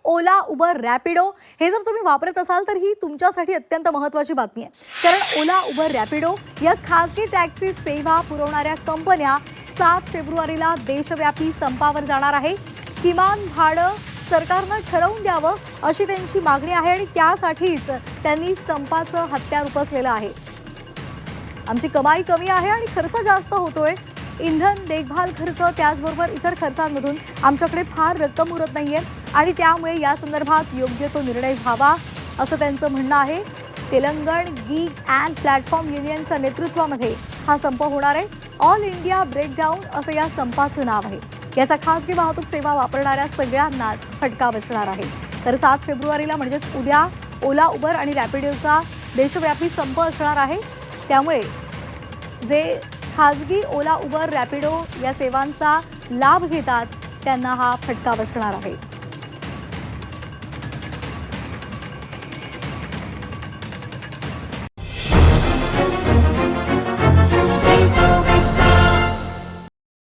ओला, Uber, Rapido हे जर तुम्ही वापरत असाल तर ही तुमच्यासाठी अत्यंत महत्त्वाची बातमी आहे. कारण ओला, उबर, रॅपिडो या खासगी टॅक्सी सेवा पुरवणाऱ्या कंपन्या 7 फेब्रुवारीला देशव्यापी संपावर जाणार आहे. किमान भाडं सरकारनं ठरवून द्यावं अशी त्यांची मागणी आहे आणि त्यासाठीच त्यांनी संपाचं हत्यार उपसलेलं आहे. आमची कमाई कमी आहे आणि खर्च जास्त होतोय. इंधन, देखभाल खर्च त्याचबरोबर इतर खर्चांमधून आमच्याकडे फार रक्कम उरत नाहीये आणि त्यामुळे या संदर्भात योग्य तो निर्णय व्हावा असं त्यांचं म्हणणं आहे. तेलंगण गीग अँड प्लॅटफॉर्म युनियनच्या नेतृत्वामध्ये हा संप होणार आहे. ऑल इंडिया ब्रेकडाऊन असं या संपाचं नाव आहे. याचा खासगी वाहतूक सेवा वापरणाऱ्या सगळ्यांनाच फटका बसणार आहे. तर 7 फेब्रुवारीला म्हणजेच उद्या ओला, उबर आणि रॅपिडोचा देशव्यापी संप असणार आहे. त्यामुळे जे खासगी ओला, उबर, रॅपिडो या सेवांचा लाभ घेतात त्यांना हा फटका बसणार आहे.